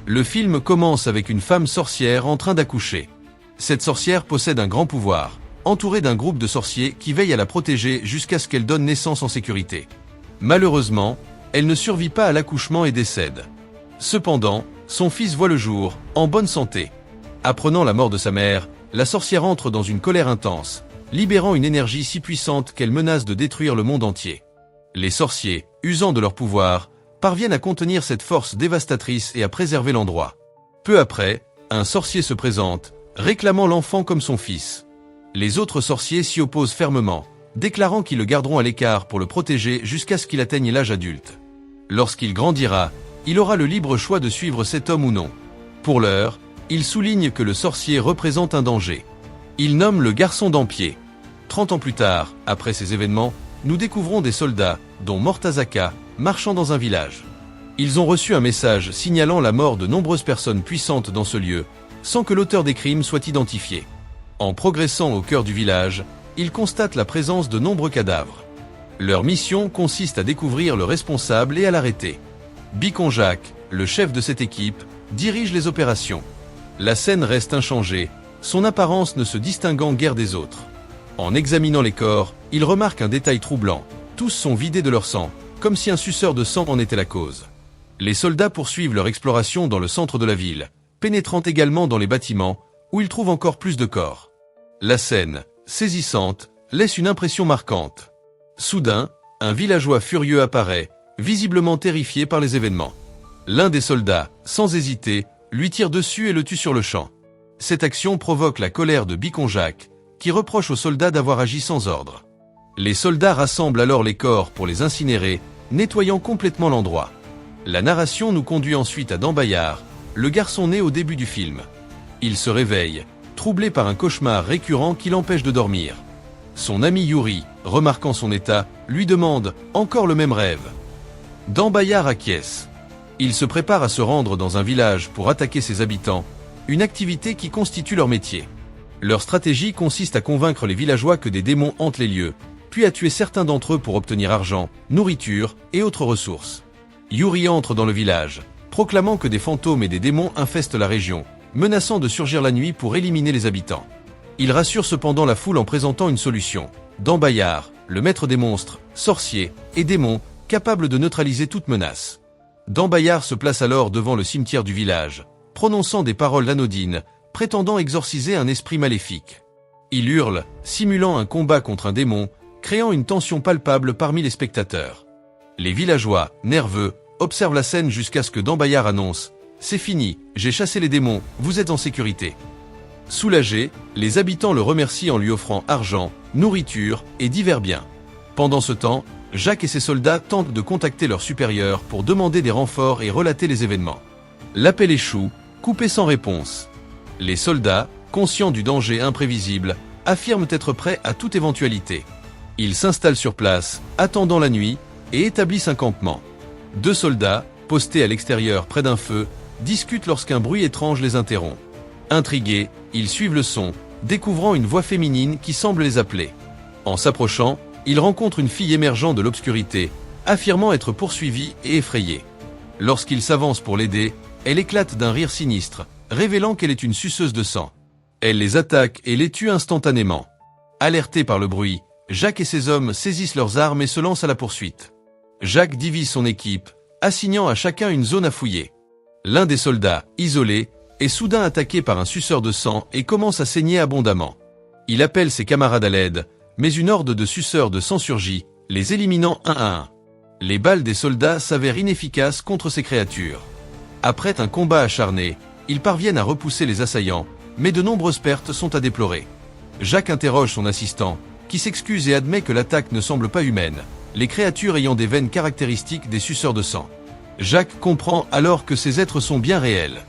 Le film commence avec une femme sorcière en train d'accoucher. Cette sorcière possède un grand pouvoir, entourée d'un groupe de sorciers qui veillent à la protéger jusqu'à ce qu'elle donne naissance en sécurité. Malheureusement, elle ne survit pas à l'accouchement et décède. Cependant, son fils voit le jour, en bonne santé. Apprenant la mort de sa mère, la sorcière entre dans une colère intense, libérant une énergie si puissante qu'elle menace de détruire le monde entier. Les sorciers, usant de leur pouvoir, parviennent à contenir cette force dévastatrice et à préserver l'endroit. Peu après, un sorcier se présente, réclamant l'enfant comme son fils. Les autres sorciers s'y opposent fermement, déclarant qu'ils le garderont à l'écart pour le protéger jusqu'à ce qu'il atteigne l'âge adulte. Lorsqu'il grandira, il aura le libre choix de suivre cet homme ou non. Pour l'heure, il souligne que le sorcier représente un danger. Il nomme le garçon d'Ampier. 30 ans plus tard, après ces événements, nous découvrons des soldats, dont Mortazaka, marchant dans un village. Ils ont reçu un message signalant la mort de nombreuses personnes puissantes dans ce lieu, sans que l'auteur des crimes soit identifié. En progressant au cœur du village, ils constatent la présence de nombreux cadavres. Leur mission consiste à découvrir le responsable et à l'arrêter. Biconjac, le chef de cette équipe, dirige les opérations. La scène reste inchangée, son apparence ne se distinguant guère des autres. En examinant les corps, il remarque un détail troublant. Tous sont vidés de leur sang, comme si un suceur de sang en était la cause. Les soldats poursuivent leur exploration dans le centre de la ville, pénétrant également dans les bâtiments, où ils trouvent encore plus de corps. La scène, saisissante, laisse une impression marquante. Soudain, un villageois furieux apparaît, visiblement terrifié par les événements. L'un des soldats, sans hésiter, lui tire dessus et le tue sur le champ. Cette action provoque la colère de Biconjac, qui reproche aux soldats d'avoir agi sans ordre. Les soldats rassemblent alors les corps pour les incinérer, nettoyant complètement l'endroit. La narration nous conduit ensuite à Dambayar, le garçon né au début du film. Il se réveille, troublé par un cauchemar récurrent qui l'empêche de dormir. Son ami Yuri, remarquant son état, lui demande « Encore le même rêve ?» Dambayar acquiesce. Il se prépare à se rendre dans un village pour attaquer ses habitants, une activité qui constitue leur métier. Leur stratégie consiste à convaincre les villageois que des démons hantent les lieux, puis à tuer certains d'entre eux pour obtenir argent, nourriture et autres ressources. Yuri entre dans le village, proclamant que des fantômes et des démons infestent la région, menaçant de surgir la nuit pour éliminer les habitants. Il rassure cependant la foule en présentant une solution. Dambayar, le maître des monstres, sorciers et démons, capable de neutraliser toute menace. Dambayar se place alors devant le cimetière du village, prononçant des paroles anodines, prétendant exorciser un esprit maléfique. Il hurle, simulant un combat contre un démon, créant une tension palpable parmi les spectateurs. Les villageois, nerveux, observent la scène jusqu'à ce que Dambayar annonce « C'est fini, j'ai chassé les démons, vous êtes en sécurité ». Soulagés, les habitants le remercient en lui offrant argent, nourriture et divers biens. Pendant ce temps, Jacques et ses soldats tentent de contacter leurs supérieurs pour demander des renforts et relater les événements. L'appel échoue, coupé sans réponse. Les soldats, conscients du danger imprévisible, affirment être prêts à toute éventualité. Ils s'installent sur place, attendant la nuit, et établissent un campement. 2 soldats, postés à l'extérieur près d'un feu, discutent lorsqu'un bruit étrange les interrompt. Intrigués, ils suivent le son, découvrant une voix féminine qui semble les appeler. En s'approchant, ils rencontrent une fille émergeant de l'obscurité, affirmant être poursuivie et effrayée. Lorsqu'ils s'avancent pour l'aider, elle éclate d'un rire sinistre, révélant qu'elle est une suceuse de sang. Elle les attaque et les tue instantanément. Alertés par le bruit, Jacques et ses hommes saisissent leurs armes et se lancent à la poursuite. Jacques divise son équipe, assignant à chacun une zone à fouiller. L'un des soldats, isolé, est soudain attaqué par un suceur de sang et commence à saigner abondamment. Il appelle ses camarades à l'aide, mais une horde de suceurs de sang surgit, les éliminant un à un. Les balles des soldats s'avèrent inefficaces contre ces créatures. Après un combat acharné, ils parviennent à repousser les assaillants, mais de nombreuses pertes sont à déplorer. Jacques interroge son assistant, qui s'excuse et admet que l'attaque ne semble pas humaine, les créatures ayant des veines caractéristiques des suceurs de sang. Jacques comprend alors que ces êtres sont bien réels.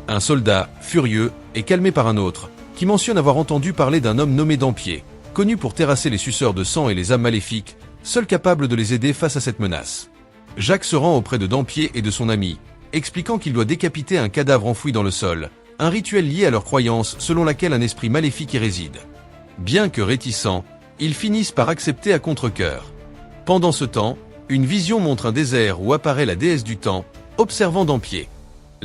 Un soldat, furieux, est calmé par un autre, qui mentionne avoir entendu parler d'un homme nommé Dampier, connu pour terrasser les suceurs de sang et les âmes maléfiques, seul capable de les aider face à cette menace. Jacques se rend auprès de Dampier et de son ami, expliquant qu'il doit décapiter un cadavre enfoui dans le sol, un rituel lié à leur croyance selon laquelle un esprit maléfique y réside. Bien que réticents, ils finissent par accepter à contre-cœur. Pendant ce temps, une vision montre un désert où apparaît la déesse du temps, observant Dampier.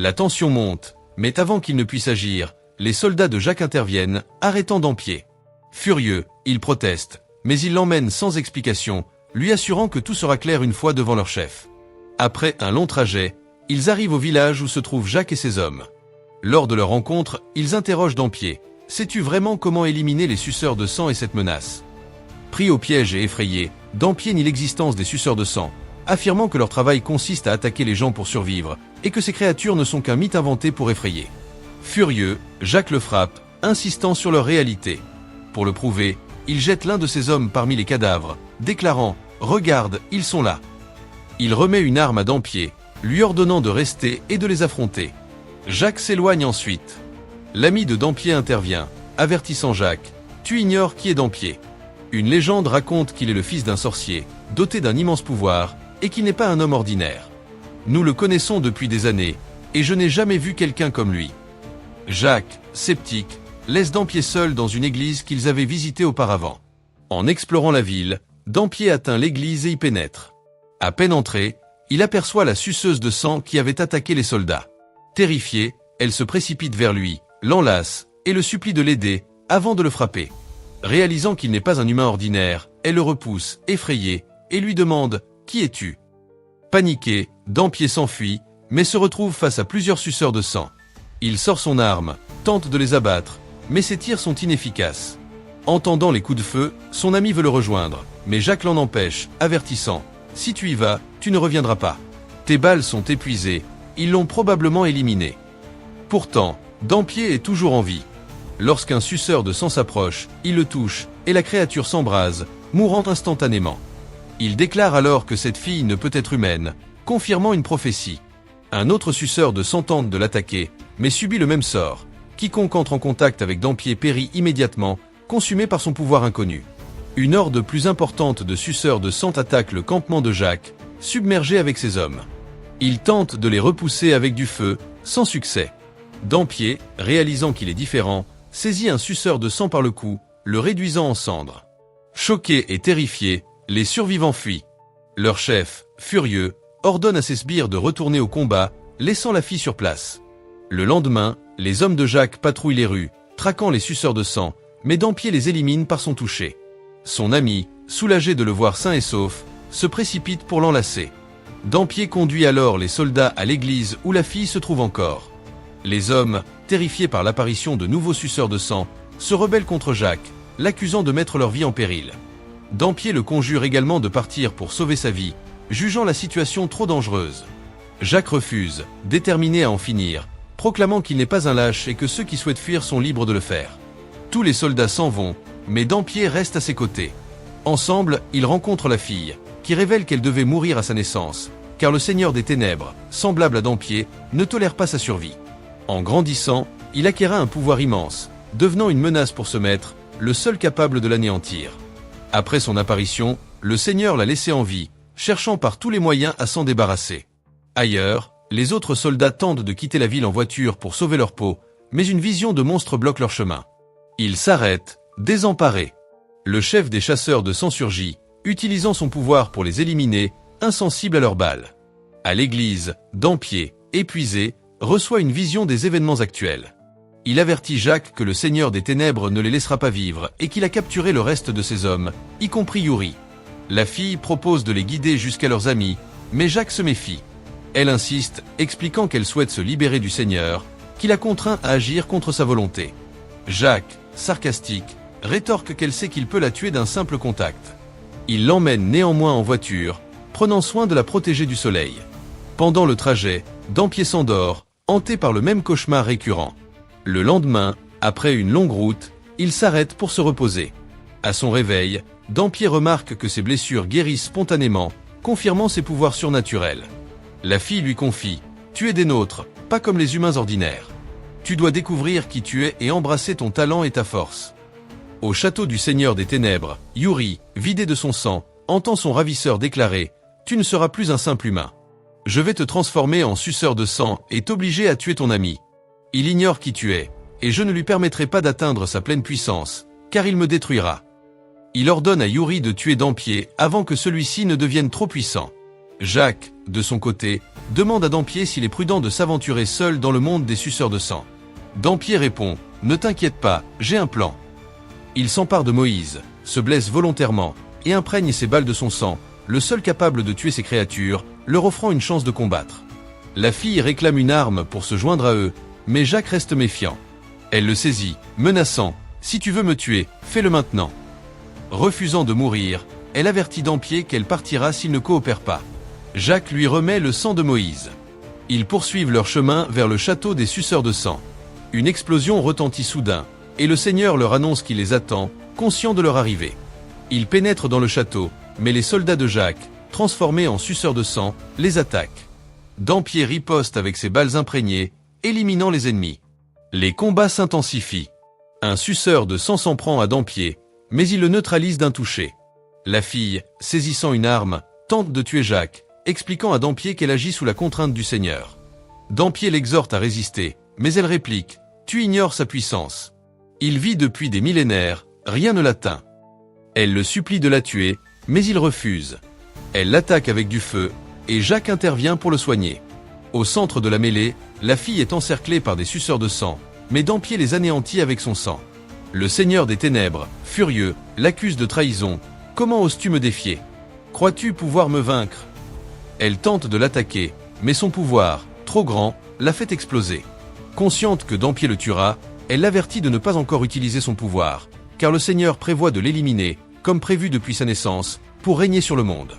La tension monte, mais avant qu'il ne puisse agir, les soldats de Jacques interviennent, arrêtant Dampierre. Furieux, ils protestent, mais ils l'emmènent sans explication, lui assurant que tout sera clair une fois devant leur chef. Après un long trajet, ils arrivent au village où se trouvent Jacques et ses hommes. Lors de leur rencontre, ils interrogent Dampierre. Sais-tu vraiment comment éliminer les suceurs de sang et cette menace? Pris au piège et effrayé, Dampierre nie l'existence des suceurs de sang, affirmant que leur travail consiste à attaquer les gens pour survivre, et que ces créatures ne sont qu'un mythe inventé pour effrayer. Furieux, Jacques le frappe, insistant sur leur réalité. Pour le prouver, il jette l'un de ses hommes parmi les cadavres, déclarant « Regarde, ils sont là ». Il remet une arme à Dampierre, lui ordonnant de rester et de les affronter. Jacques s'éloigne ensuite. L'ami de Dampierre intervient, avertissant Jacques « Tu ignores qui est Dampierre ». Une légende raconte qu'il est le fils d'un sorcier, doté d'un immense pouvoir, et qu'il n'est pas un homme ordinaire. Nous le connaissons depuis des années, et je n'ai jamais vu quelqu'un comme lui. Jacques, sceptique, laisse Dampierre seul dans une église qu'ils avaient visitée auparavant. En explorant la ville, Dampierre atteint l'église et y pénètre. À peine entrée, il aperçoit la suceuse de sang qui avait attaqué les soldats. Terrifiée, elle se précipite vers lui, l'enlace, et le supplie de l'aider, avant de le frapper. Réalisant qu'il n'est pas un humain ordinaire, elle le repousse, effrayée, et lui demande « Qui es-tu » Paniqué, Dampierre s'enfuit, mais se retrouve face à plusieurs suceurs de sang. Il sort son arme, tente de les abattre, mais ses tirs sont inefficaces. Entendant les coups de feu, son ami veut le rejoindre, mais Jacques l'en empêche, avertissant « Si tu y vas, tu ne reviendras pas. Tes balles sont épuisées, ils l'ont probablement éliminé. » Pourtant, Dampierre est toujours en vie. Lorsqu'un suceur de sang s'approche, il le touche, et la créature s'embrase, mourant instantanément. Il déclare alors que cette fille ne peut être humaine, confirmant une prophétie. Un autre suceur de sang tente de l'attaquer, mais subit le même sort. Quiconque entre en contact avec Dampierre périt immédiatement, consumé par son pouvoir inconnu. Une horde plus importante de suceurs de sang attaque le campement de Jacques, submergé avec ses hommes. Il tente de les repousser avec du feu, sans succès. Dampierre, réalisant qu'il est différent, saisit un suceur de sang par le cou, le réduisant en cendres. Choqués et terrifiés, les survivants fuient. Leur chef, furieux, ordonne à ses sbires de retourner au combat, laissant la fille sur place. Le lendemain, les hommes de Jacques patrouillent les rues, traquant les suceurs de sang, mais Dampierre les élimine par son toucher. Son ami, soulagé de le voir sain et sauf, se précipite pour l'enlacer. Dampierre conduit alors les soldats à l'église où la fille se trouve encore. Les hommes, terrifiés par l'apparition de nouveaux suceurs de sang, se rebellent contre Jacques, l'accusant de mettre leur vie en péril. Dampierre le conjure également de partir pour sauver sa vie, jugeant la situation trop dangereuse. Jacques refuse, déterminé à en finir, proclamant qu'il n'est pas un lâche et que ceux qui souhaitent fuir sont libres de le faire. Tous les soldats s'en vont, mais Dampierre reste à ses côtés. Ensemble, ils rencontrent la fille, qui révèle qu'elle devait mourir à sa naissance, car le Seigneur des Ténèbres, semblable à Dampierre, ne tolère pas sa survie. En grandissant, il acquéra un pouvoir immense, devenant une menace pour ce maître, le seul capable de l'anéantir. Après son apparition, le Seigneur l'a laissé en vie, cherchant par tous les moyens à s'en débarrasser. Ailleurs, les autres soldats tentent de quitter la ville en voiture pour sauver leur peau, mais une vision de monstre bloque leur chemin. Ils s'arrêtent, désemparés. Le chef des chasseurs de sang surgit, utilisant son pouvoir pour les éliminer, insensibles à leurs balles. À l'église, Dampierre, épuisé, reçoit une vision des événements actuels. Il avertit Jacques que le Seigneur des Ténèbres ne les laissera pas vivre et qu'il a capturé le reste de ses hommes, y compris Yuri. La fille propose de les guider jusqu'à leurs amis, mais Jacques se méfie. Elle insiste, expliquant qu'elle souhaite se libérer du Seigneur, qui la contraint à agir contre sa volonté. Jacques, sarcastique, rétorque qu'elle sait qu'il peut la tuer d'un simple contact. Il l'emmène néanmoins en voiture, prenant soin de la protéger du soleil. Pendant le trajet, Dampierre s'endort, hanté par le même cauchemar récurrent. Le lendemain, après une longue route, il s'arrête pour se reposer. À son réveil, Dampierre remarque que ses blessures guérissent spontanément, confirmant ses pouvoirs surnaturels. La fille lui confie « Tu es des nôtres, pas comme les humains ordinaires. Tu dois découvrir qui tu es et embrasser ton talent et ta force. » Au château du Seigneur des Ténèbres, Yuri, vidé de son sang, entend son ravisseur déclarer « Tu ne seras plus un simple humain. Je vais te transformer en suceur de sang et t'obliger à tuer ton ami. Il ignore qui tu es, et je ne lui permettrai pas d'atteindre sa pleine puissance, car il me détruira. » Il ordonne à Yuri de tuer Dampierre avant que celui-ci ne devienne trop puissant. Jacques, de son côté, demande à Dampier s'il est prudent de s'aventurer seul dans le monde des suceurs de sang. Dampier répond « Ne t'inquiète pas, j'ai un plan ». Il s'empare de Moïse, se blesse volontairement et imprègne ses balles de son sang, le seul capable de tuer ces créatures, leur offrant une chance de combattre. La fille réclame une arme pour se joindre à eux, mais Jacques reste méfiant. Elle le saisit, menaçant « Si tu veux me tuer, fais-le maintenant ». Refusant de mourir, elle avertit Dampier qu'elle partira s'il ne coopère pas. Jacques lui remet le sang de Moïse. Ils poursuivent leur chemin vers le château des suceurs de sang. Une explosion retentit soudain, et le Seigneur leur annonce qu'il les attend, conscient de leur arrivée. Ils pénètrent dans le château, mais les soldats de Jacques, transformés en suceurs de sang, les attaquent. Dampier riposte avec ses balles imprégnées, éliminant les ennemis. Les combats s'intensifient. Un suceur de sang s'en prend à Dampier, mais il le neutralise d'un toucher. La fille, saisissant une arme, tente de tuer Jacques, expliquant à Dampier qu'elle agit sous la contrainte du Seigneur. Dampier l'exhorte à résister, mais elle réplique « Tu ignores sa puissance. Il vit depuis des millénaires, rien ne l'atteint. » Elle le supplie de la tuer, mais il refuse. Elle l'attaque avec du feu, et Jacques intervient pour le soigner. Au centre de la mêlée, la fille est encerclée par des suceurs de sang, mais Dampier les anéantit avec son sang. Le Seigneur des Ténèbres, furieux, l'accuse de trahison. « Comment oses-tu me défier? Crois-tu pouvoir me vaincre ?» Elle tente de l'attaquer, mais son pouvoir, trop grand, la fait exploser. Consciente que Dampier le tuera, elle l'avertit de ne pas encore utiliser son pouvoir, car le Seigneur prévoit de l'éliminer, comme prévu depuis sa naissance, pour régner sur le monde.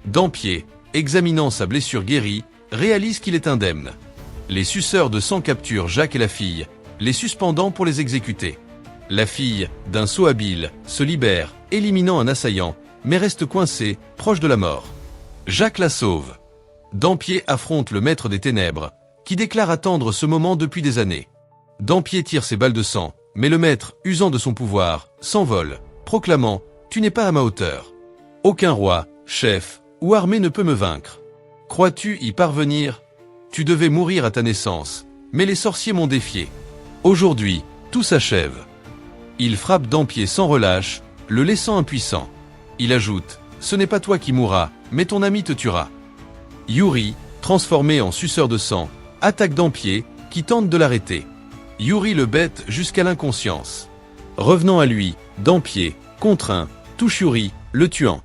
Dampier, examinant sa blessure guérie, réalise qu'il est indemne. Les suceurs de sang capturent Jacques et la fille, les suspendant pour les exécuter. La fille, d'un saut habile, se libère, éliminant un assaillant, mais reste coincée, proche de la mort. Jacques la sauve. Dampier affronte le maître des ténèbres, qui déclare attendre ce moment depuis des années. Dampier tire ses balles de sang, mais le maître, usant de son pouvoir, s'envole, proclamant « Tu n'es pas à ma hauteur. Aucun roi, chef ou armée ne peut me vaincre. Crois-tu y parvenir? Tu devais mourir à ta naissance, mais les sorciers m'ont défié. Aujourd'hui, tout s'achève. » Il frappe Dampier sans relâche, le laissant impuissant. Il ajoute « Ce n'est pas toi qui mourras, mais ton ami te tuera. » Yuri, transformé en suceur de sang, attaque Dampier, qui tente de l'arrêter. Yuri le bête jusqu'à l'inconscience. Revenant à lui, Dampier, contraint, touche Yuri, le tuant.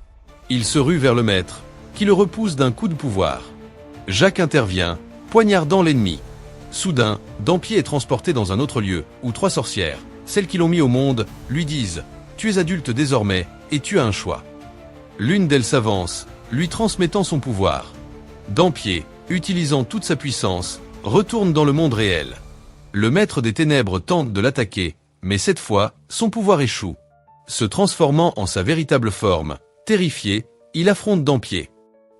Il se rue vers le maître, qui le repousse d'un coup de pouvoir. Jacques intervient, poignardant l'ennemi. Soudain, Dampier est transporté dans un autre lieu, où 3 sorcières, celles qui l'ont mis au monde, lui disent « Tu es adulte désormais, et tu as un choix. » L'une d'elles s'avance, lui transmettant son pouvoir. Dampier, utilisant toute sa puissance, retourne dans le monde réel. Le maître des ténèbres tente de l'attaquer, mais cette fois, son pouvoir échoue. Se transformant en sa véritable forme, terrifié, il affronte Dampier.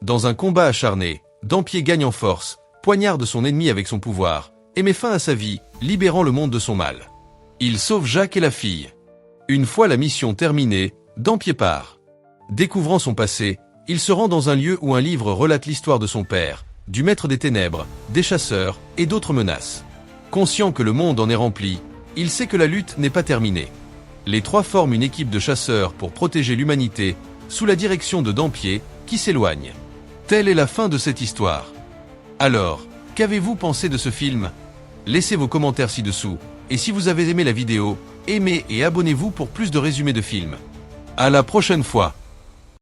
Dans un combat acharné, Dampier gagne en force, poignarde son ennemi avec son pouvoir, et met fin à sa vie, libérant le monde de son mal. Il sauve Jacques et la fille. Une fois la mission terminée, Dampier part. Découvrant son passé, il se rend dans un lieu où un livre relate l'histoire de son père, du maître des ténèbres, des chasseurs et d'autres menaces. Conscient que le monde en est rempli, il sait que la lutte n'est pas terminée. Les 3 forment une équipe de chasseurs pour protéger l'humanité, sous la direction de Dampier, qui s'éloigne. Telle est la fin de cette histoire. Alors, qu'avez-vous pensé de ce film? Laissez vos commentaires ci-dessous, et si vous avez aimé la vidéo, aimez et abonnez-vous pour plus de résumés de films. À la prochaine fois.